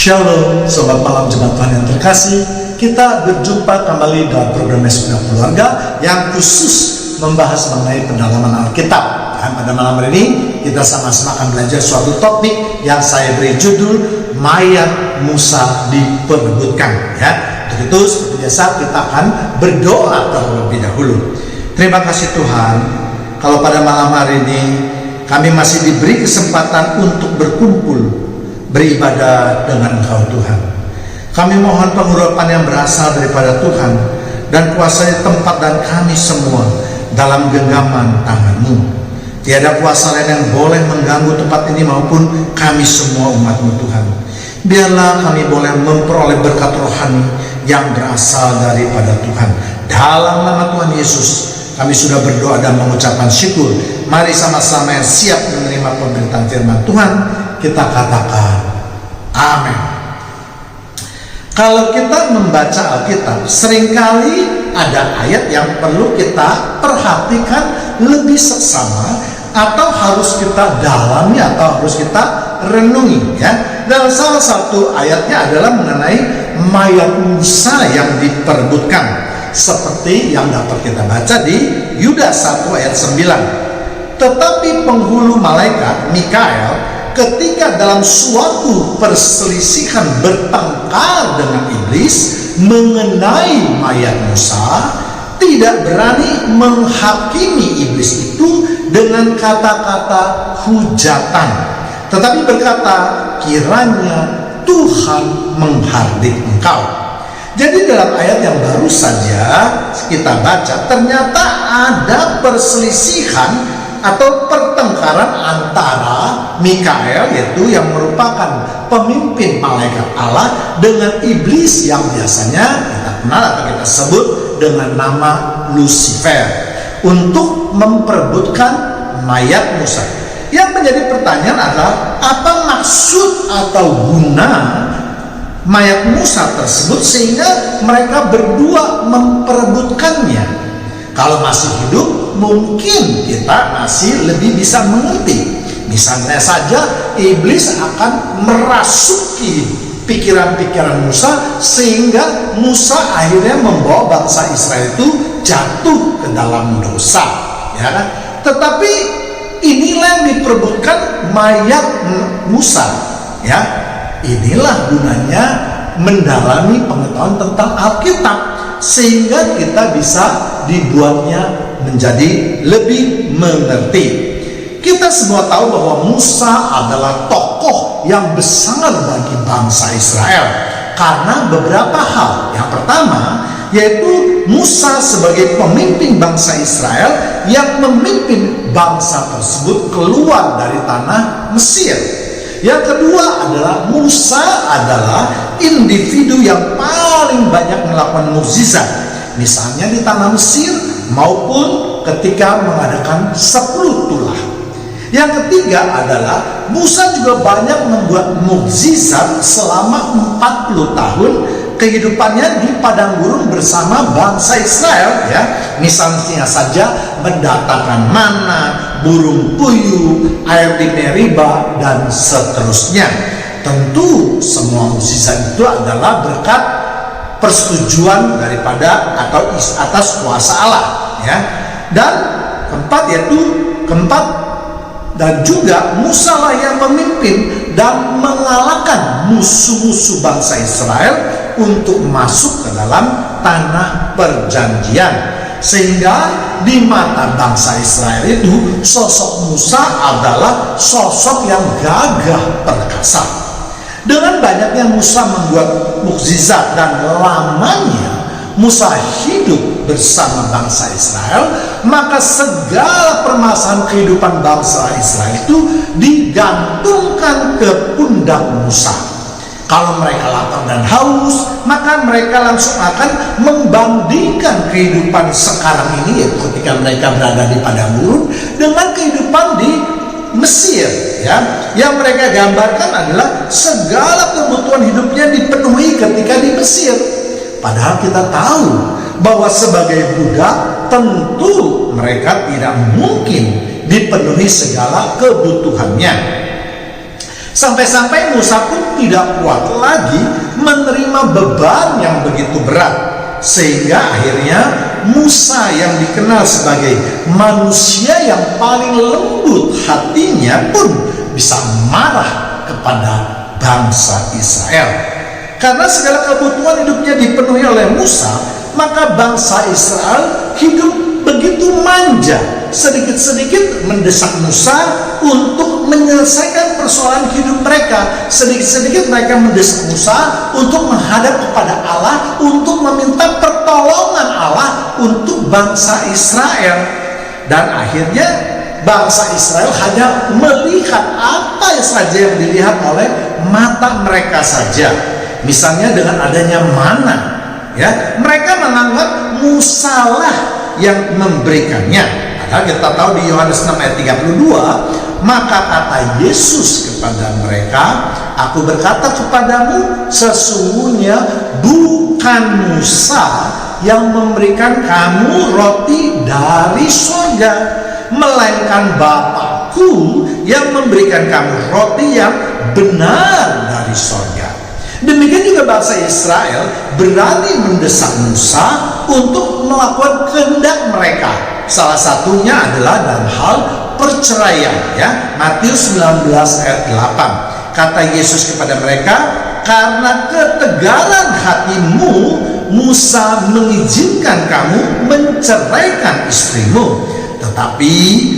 Shalom, Sobat Malam Jemaat Tuhan yang terkasih. Kita berjumpa kembali dalam program Mesbah Keluarga yang khusus membahas mengenai pendalaman Alkitab. Dan pada malam hari ini kita sama-sama akan belajar suatu topik yang saya beri judul Mayat Musa Diperebutkan. Untuk itu seperti biasa kita akan berdoa terlebih dahulu. Terima kasih Tuhan, kalau pada malam hari ini kami masih diberi kesempatan untuk berkumpul beribadah dengan Engkau Tuhan. Kami mohon pengurapan yang berasal daripada Tuhan dan kuasai tempat dan kami semua dalam genggaman tangan-Mu. Tiada kuasa lain yang boleh mengganggu tempat ini maupun kami semua umat-Mu Tuhan. Biarlah kami boleh memperoleh berkat rohani yang berasal daripada Tuhan. Dalam nama Tuhan Yesus kami sudah berdoa dan mengucapkan syukur. Mari sama-sama yang siap menerima pemberitaan firman Tuhan, kita katakan amin. Kalau kita membaca Alkitab, seringkali ada ayat yang perlu kita perhatikan lebih seksama, atau harus kita dalami, atau harus kita renungi, Dan salah satu ayatnya adalah mengenai mayat Musa yang diperebutkan, seperti yang dapat kita baca di Yudas 1 ayat 9. Tetapi penghulu malaikat Mikael ketika dalam suatu perselisihan bertengkar dengan iblis mengenai mayat Musa, tidak berani menghakimi iblis itu dengan kata-kata hujatan, tetapi berkata, kiranya Tuhan menghardik engkau. Jadi dalam ayat yang baru saja kita baca, ternyata ada perselisihan atau pertengkaran antara Mikael, yaitu yang merupakan pemimpin malaikat Allah, dengan iblis yang biasanya kita kenal atau kita sebut dengan nama Lucifer, untuk memperebutkan mayat Musa. Yang menjadi pertanyaan adalah, apa maksud atau guna mayat Musa tersebut sehingga mereka berdua memperebutkannya? Kalau masih hidup, mungkin kita masih lebih bisa mengerti. Misalnya saja, iblis akan merasuki pikiran-pikiran Musa sehingga Musa akhirnya membawa bangsa Israel itu jatuh ke dalam dosa, Tetapi inilah yang diperebutkan mayat Musa, Inilah gunanya mendalami pengetahuan tentang Alkitab, sehingga kita bisa dibuatnya menjadi lebih mengerti. Kita semua tahu bahwa Musa adalah tokoh yang besar bagi bangsa Israel karena beberapa hal. Yang pertama, yaitu Musa sebagai pemimpin bangsa Israel yang memimpin bangsa tersebut keluar dari tanah Mesir. Yang kedua adalah Musa adalah individu yang paling banyak melakukan mukjizat, misalnya di tanah Mesir maupun ketika mengadakan 10 tulah. Yang ketiga adalah Musa juga banyak membuat mukjizat selama 40 tahun kehidupannya di padang gurun bersama bangsa Israel, Misalnya saja mendatangkan mana, burung puyuh, air di Meriba, dan seterusnya. Tentu semua mukjizat itu adalah berkat persetujuan daripada atau atas kuasa Allah, Dan keempat dan juga Musa lah yang memimpin dan mengalahkan musuh-musuh bangsa Israel untuk masuk ke dalam tanah perjanjian, sehingga di mata bangsa Israel itu sosok Musa adalah sosok yang gagah perkasa. Dengan banyaknya Musa membuat mukjizat dan lamanya Musa hidup bersama bangsa Israel, maka segala permasalahan kehidupan bangsa Israel itu digantungkan ke pundak Musa. Kalau mereka lapar dan haus, maka mereka langsung akan membandingkan kehidupan sekarang ini, yaitu ketika mereka berada di padang gurun, dengan kehidupan di Mesir, Yang mereka gambarkan adalah segala kebutuhan hidupnya dipenuhi ketika di Mesir. Padahal kita tahu bahwa sebagai budak tentu mereka tidak mungkin dipenuhi segala kebutuhannya. Sampai-sampai Musa pun tidak kuat lagi menerima beban yang begitu berat, sehingga akhirnya Musa yang dikenal sebagai manusia yang paling lembut hatinya pun bisa marah kepada bangsa Israel. Karena segala kebutuhan hidupnya dipenuhi oleh Musa, maka bangsa Israel hidup begitu manja, sedikit-sedikit mendesak Musa untuk menyelesaikan persoalan hidup mereka. Sedikit-sedikit mereka mendesak Musa untuk menghadap kepada Allah, untuk meminta pertolongan Allah untuk bangsa Israel. Dan akhirnya bangsa Israel hanya melihat apa saja yang dilihat oleh mata mereka saja. Misalnya dengan adanya mana, ya, mereka menganggap Musa lah yang memberikannya. Padahal kita tahu di Yohanes 6 ayat 32, maka kata Yesus kepada mereka, aku berkata kepadamu, sesungguhnya bukan Musa yang memberikan kamu roti dari surga, melainkan Bapakku yang memberikan kamu roti yang benar dari surga. Demikian juga bangsa Israel berani mendesak Musa untuk melakukan kehendak mereka. Salah satunya adalah dalam hal perceraian, ya. Matius 19 ayat 8. Kata Yesus kepada mereka, karena ketegaran hatimu Musa mengizinkan kamu menceraikan istrimu, tetapi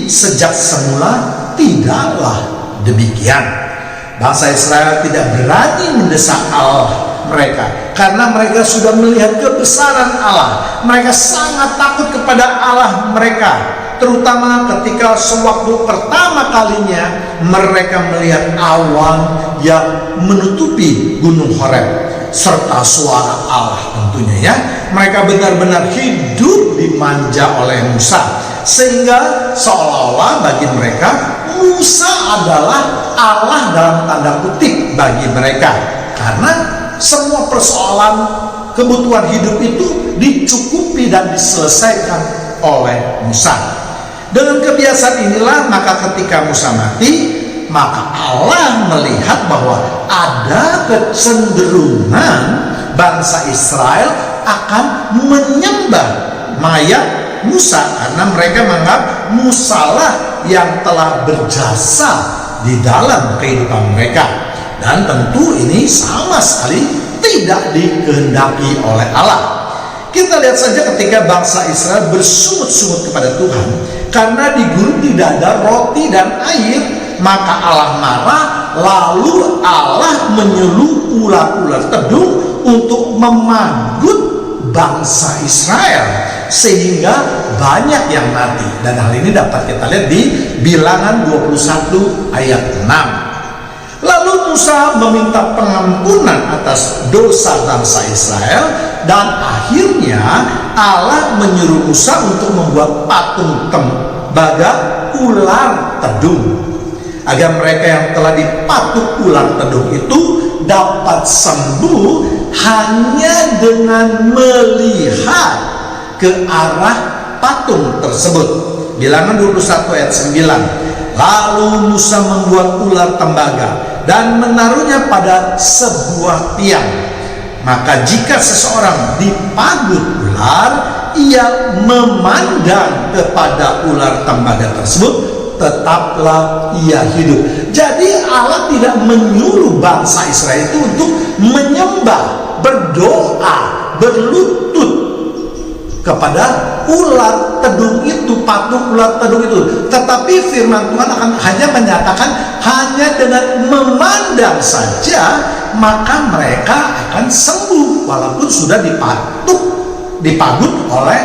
sejak semula tidaklah demikian. Bangsa Israel tidak berani mendesak Allah mereka karena mereka sudah melihat kebesaran Allah. Mereka sangat takut kepada Allah mereka, terutama ketika sewaktu pertama kalinya mereka melihat awan yang menutupi gunung Horeb serta suara Allah tentunya, ya. Mereka benar-benar hidup dimanja oleh Musa, sehingga seolah-olah bagi mereka Musa adalah Allah dalam tanda kutip bagi mereka, karena semua persoalan kebutuhan hidup itu dicukupi dan diselesaikan oleh Musa. Dengan kebiasaan inilah, maka ketika Musa mati, maka Allah melihat bahwa ada kecenderungan bangsa Israel akan menyembah mayat Musa, karena mereka menganggap Musa lah yang telah berjasa di dalam kehidupan mereka. Dan tentu ini sama sekali tidak dikehendaki oleh Allah. Kita lihat saja ketika bangsa Israel bersungut-sungut kepada Tuhan karena di gurun tidak ada roti dan air, maka Allah marah. Lalu Allah menyuruh ular-ular tedung untuk memanggut bangsa Israel, sehingga banyak yang mati. Dan hal ini dapat kita lihat di Bilangan 21 ayat 6. Lalu Musa meminta pengampunan atas dosa bangsa Israel, dan akhirnya Allah menyuruh Musa untuk membuat patung tembaga ular tedung, agar mereka yang telah dipatuk ular tedung itu dapat sembuh hanya dengan melihat ke arah patung tersebut. Bilangan 21 ayat 9. Lalu Musa membuat ular tembaga dan menaruhnya pada sebuah tiang. Maka jika seseorang dipagut ular, ia memandang kepada ular tembaga tersebut, tetaplah ia hidup. Jadi Allah tidak menyuruh bangsa Israel itu untuk menyembah, berdoa, berlutut kepada ular tedung itu, patung ular tedung itu. Tetapi firman Tuhan akan hanya menyatakan, hanya dengan memandang saja maka mereka akan sembuh, walaupun sudah dipagut oleh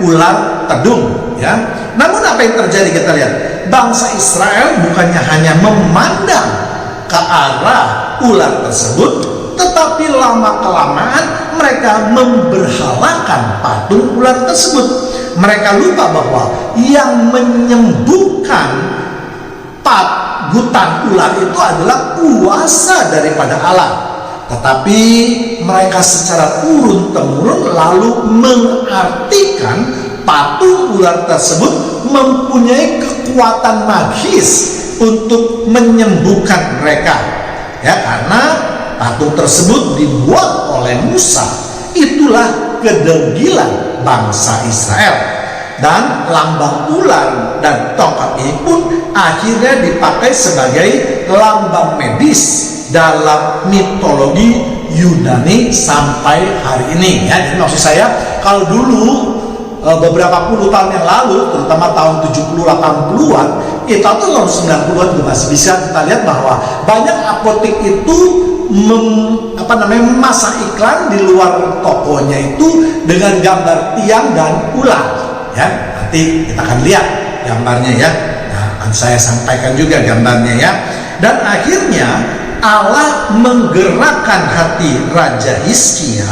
ular tedung, ya. Namun apa yang terjadi? Kita lihat, bangsa Israel bukannya hanya memandang ke arah ular tersebut, tetapi lama-kelamaan mereka memberhalakan patung ular tersebut. Mereka lupa bahwa yang menyembuhkan pagutan ular itu adalah kuasa daripada Allah. Tetapi mereka secara turun-temurun lalu mengartikan patung ular tersebut mempunyai kekuatan magis untuk menyembuhkan mereka. Ya, karena patung tersebut dibuat oleh Musa. Itulah kedegilan bangsa Israel. Dan lambang ular dan tongkat ini pun akhirnya dipakai sebagai lambang medis dalam mitologi Yunani sampai hari ini. Ya, jadi maksud saya, kalau dulu beberapa puluh tahun yang lalu, terutama tahun 70-80-an, itu atau tahun 90-an juga masih bisa kita lihat bahwa banyak apotek itu memasang iklan di luar tokonya itu dengan gambar tiang dan ular. Ya, nanti kita akan lihat gambarnya ya. Nah, akan saya sampaikan juga gambarnya ya. Dan akhirnya Allah menggerakkan hati Raja Hizkia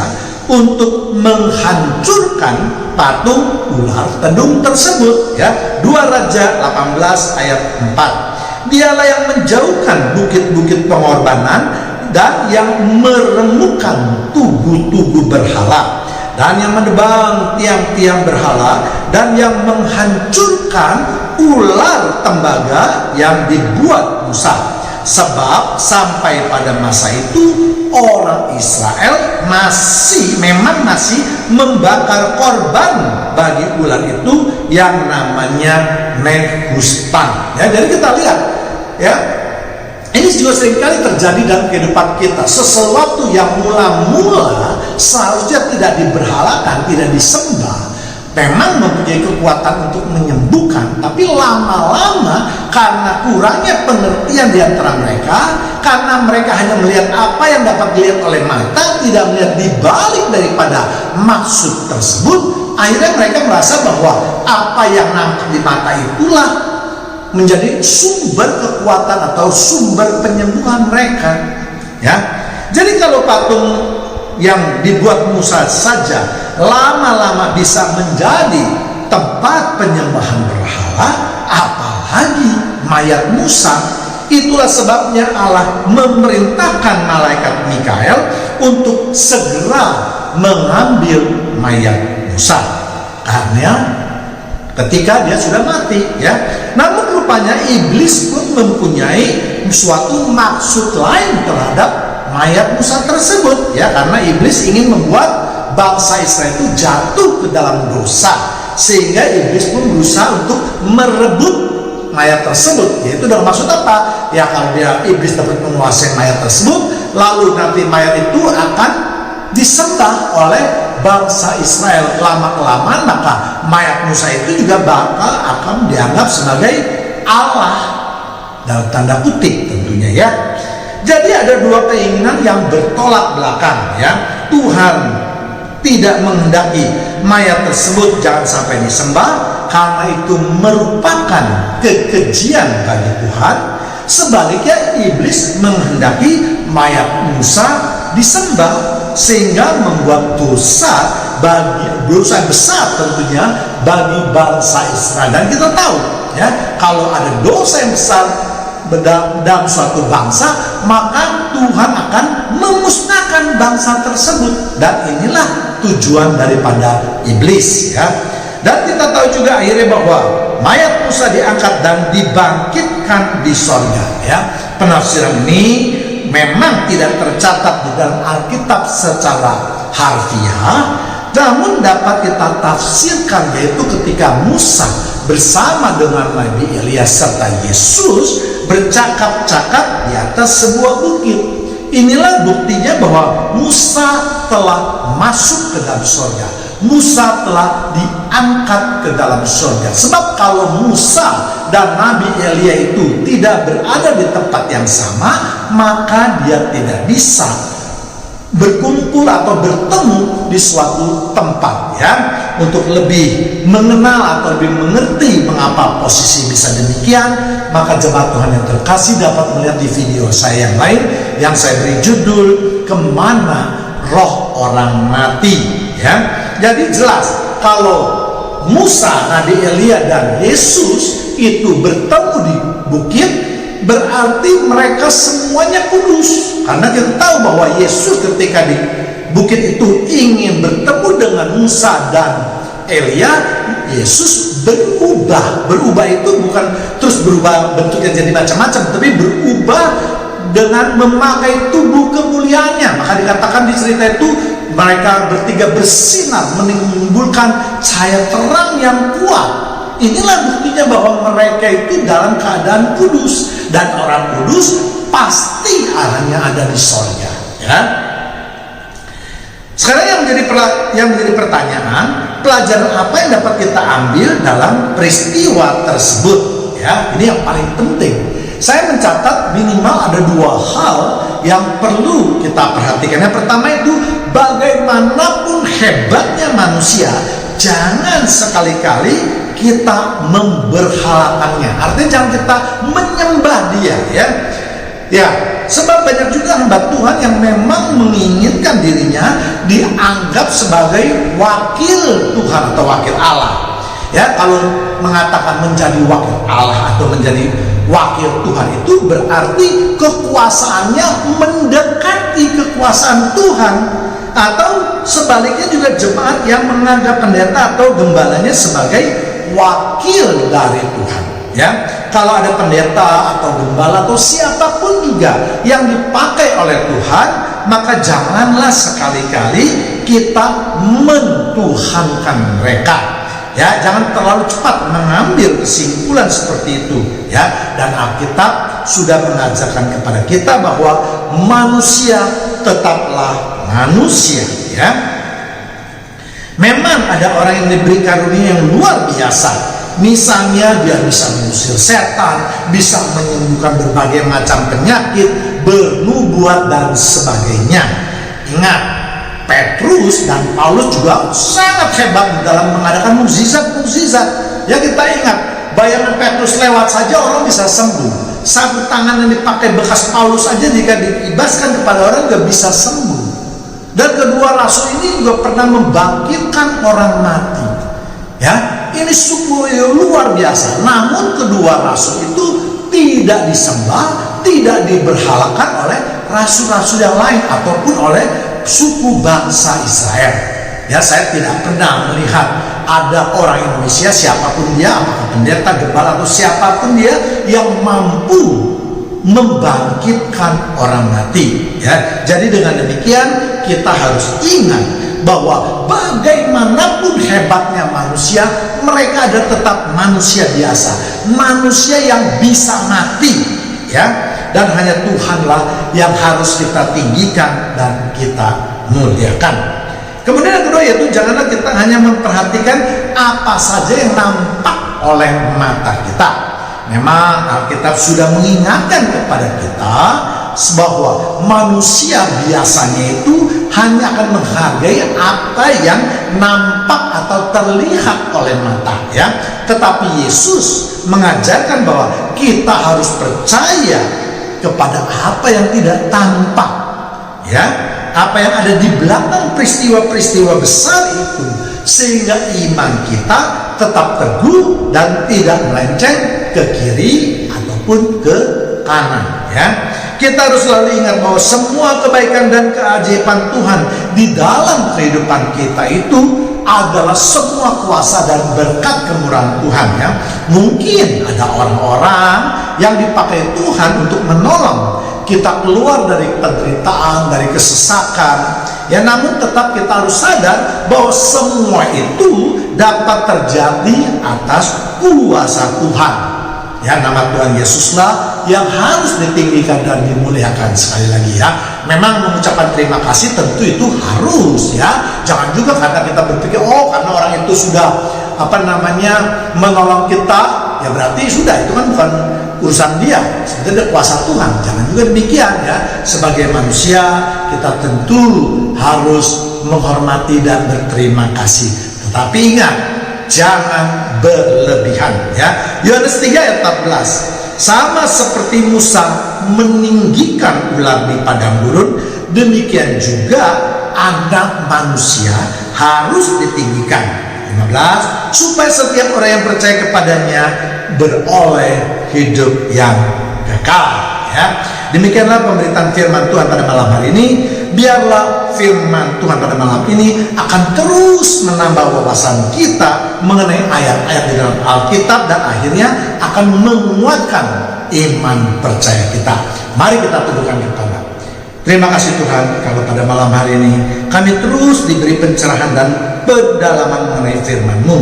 untuk menghancurkan patung ular tedung tersebut ya. 2 Raja 18 ayat 4. Dialah yang menjauhkan bukit-bukit pengorbanan dan yang meremukkan tugu-tugu berhala, dan yang menebang tiang-tiang berhala, dan yang menghancurkan ular tembaga yang dibuat Musa. Sebab sampai pada masa itu orang Israel memang masih membakar korban bagi ular itu yang namanya Nehustan. Ya, jadi kita lihat ya, ini juga seringkali terjadi dalam kehidupan kita. Sesuatu yang mula-mula seharusnya tidak diberhalakan, tidak disembah, memang mempunyai kekuatan untuk menyembuhkan, tapi lama-lama karena kurangnya pengertian di antara mereka, karena mereka hanya melihat apa yang dapat dilihat oleh mata, tidak melihat di balik daripada maksud tersebut, akhirnya mereka merasa bahwa apa yang nampak di mata itulah menjadi sumber kekuatan atau sumber penyembuhan mereka. Ya, jadi kalau patung yang dibuat Musa saja lama-lama bisa menjadi tempat penyembahan berhala, apalagi mayat Musa. Itulah sebabnya Allah memerintahkan malaikat Mikael untuk segera mengambil mayat Musa, karena ketika dia sudah mati ya. Namun rupanya iblis pun mempunyai suatu maksud lain terhadap mayat Musa tersebut ya, karena iblis ingin membuat bangsa Israel itu jatuh ke dalam dosa, sehingga iblis pun berusaha untuk merebut mayat tersebut. Yaitu dengan maksud apa? Ya, kalau iblis dapat menguasai mayat tersebut, lalu nanti mayat itu akan disembah oleh bangsa Israel. Lama-kelamaan maka mayat Musa itu juga akan dianggap sebagai Allah dalam tanda kutip tentunya ya. Jadi ada dua keinginan yang bertolak belakang ya. Tuhan tidak menghendaki mayat tersebut jangan sampai disembah, karena itu merupakan kekejian bagi Tuhan. Sebaliknya iblis menghendaki mayat Musa disembah, sehingga membuat dosa besar tentunya bagi bangsa Israel. Dan kita tahu ya, kalau ada dosa yang besar dalam suatu bangsa, maka Tuhan akan memusnahkan bangsa tersebut. Dan inilah tujuan daripada iblis ya. Dan kita tahu juga akhirnya bahwa mayat Musa diangkat dan dibangkitkan di sorga ya. Penafsiran ini memang tidak tercatat di dalam Alkitab secara harfiah, namun dapat kita tafsirkan, yaitu ketika Musa bersama dengan Nabi Elias serta Yesus bercakap-cakap di atas sebuah bukit. Inilah buktinya bahwa Musa telah masuk ke dalam surga. Musa telah diangkat ke dalam surga. Sebab kalau Musa dan Nabi Elia itu tidak berada di tempat yang sama, maka dia tidak bisa berkumpul atau bertemu di suatu tempat ya, untuk lebih mengenal atau lebih mengerti mengapa posisi bisa demikian. Maka jemaat Tuhan yang terkasih dapat melihat di video saya yang lain yang saya beri judul Kemana Roh Orang Mati ya. Jadi jelas kalau Musa, Nabi Elia dan Yesus itu bertemu di bukit, berarti mereka semuanya kudus. Karena kita tahu bahwa Yesus ketika di bukit itu ingin bertemu dengan Musa dan Elia, Yesus berubah. Berubah itu bukan terus berubah bentuknya jadi macam-macam, tapi berubah dengan memakai tubuh kemuliaannya. Maka dikatakan di cerita itu mereka bertiga bersinar menimbulkan cahaya terang yang kuat. Inilah buktinya bahwa mereka itu dalam keadaan kudus, dan orang kudus pasti arahnya ada di sorga, ya. Sekarang yang menjadi pertanyaan, pelajaran apa yang dapat kita ambil dalam peristiwa tersebut? Ya, ini yang paling penting. Saya mencatat minimal ada 2 hal yang perlu kita perhatikan. Yang pertama itu, bagaimanapun hebatnya manusia, jangan sekali-kali kita memberhalakannya. Artinya jangan kita menyembah dia, ya. Ya, sebab banyak juga hamba Tuhan yang memang menginginkan dirinya dianggap sebagai wakil Tuhan atau wakil Allah. Ya, kalau mengatakan menjadi wakil Allah atau menjadi wakil Tuhan itu berarti kekuasaannya mendekati kekuasaan Tuhan. Atau sebaliknya juga jemaat yang menganggap pendeta atau gembalanya sebagai wakil dari Tuhan. Ya, kalau ada pendeta atau gembala atau siapapun juga yang dipakai oleh Tuhan, maka janganlah sekali-kali kita mentuhankan mereka. Ya, jangan terlalu cepat mengambil kesimpulan seperti itu, ya. Dan Alkitab sudah mengajarkan kepada kita bahwa manusia tetaplah manusia, ya. Memang ada orang yang diberi karunia yang luar biasa. Misalnya dia bisa mengusir setan, bisa menyembuhkan berbagai macam penyakit, bernubuat dan sebagainya. Ingat, Petrus dan Paulus juga sangat hebat dalam mengadakan mukjizat-mukjizat. Ya, kita ingat, bayangkan Petrus lewat saja orang bisa sembuh. Sapu tangan yang dipakai bekas Paulus saja jika diibaskan kepada orang gak bisa sembuh. Dan kedua rasul ini juga pernah membangkitkan orang mati. Ya, ini sungguh luar biasa. Namun kedua rasul itu tidak disembah, tidak diberhalakan oleh rasul-rasul yang lain ataupun oleh suku bangsa Israel. Ya, saya tidak pernah melihat ada orang Indonesia siapapun dia, apakah pendeta, gembala atau siapapun dia yang mampu membangkitkan orang mati. Ya, jadi dengan demikian kita harus ingat bahwa bagaimanapun hebatnya manusia, mereka ada tetap manusia biasa, manusia yang bisa mati, ya. Dan hanya Tuhanlah yang harus kita tinggikan dan kita muliakan. Kemudian yang kedua yaitu janganlah kita hanya memperhatikan apa saja yang nampak oleh mata kita. Memang Alkitab sudah mengingatkan kepada kita bahwa manusia biasanya itu hanya akan menghargai apa yang nampak atau terlihat oleh mata, ya. Tetapi Yesus mengajarkan bahwa kita harus percaya kepada apa yang tidak tampak, ya, apa yang ada di belakang peristiwa-peristiwa besar itu, sehingga iman kita tetap teguh dan tidak melenceng ke kiri ataupun ke kanan, ya. Kita harus selalu ingat bahwa semua kebaikan dan keajaiban Tuhan di dalam kehidupan kita itu adalah semua kuasa dan berkat kemurahan Tuhan, ya. Mungkin ada orang-orang yang dipakai Tuhan untuk menolong kita keluar dari penderitaan, dari kesesakan, ya. Namun tetap kita harus sadar bahwa semua itu dapat terjadi atas kuasa Tuhan. Ya, nama Tuhan Yesuslah yang harus ditinggikan dan dimuliakan. Sekali lagi, ya, memang mengucapkan terima kasih tentu itu harus, ya. Jangan juga karena kita berpikir karena orang itu sudah menolong kita, ya berarti sudah, itu kan bukan urusan dia, sebenarnya kuasa Tuhan. Jangan juga demikian, ya. Sebagai manusia kita tentu harus menghormati dan berterima kasih. Tetapi ingat, jangan berlebihan, ya. Yohanes 3 ayat 14. Sama seperti Musa meninggikan ular di padang gurun, demikian juga anak manusia harus ditinggikan. 15. Supaya setiap orang yang percaya kepadanya beroleh hidup yang kekal, ya. Demikianlah pemberitaan firman Tuhan pada malam hari ini. Biarlah firman Tuhan pada malam ini akan terus menambah wawasan kita mengenai ayat-ayat di dalam Alkitab dan akhirnya akan menguatkan iman percaya kita. Mari kita teduhkan kepala. Terima kasih Tuhan, kalau pada malam hari ini kami terus diberi pencerahan dan pendalaman mengenai firman-Mu.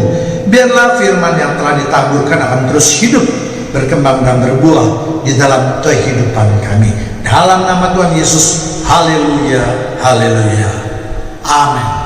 Biarlah firman yang telah ditaburkan akan terus hidup, berkembang dan berbuah di dalam kehidupan kami. Dalam nama Tuhan Yesus, haleluya, haleluya, amin.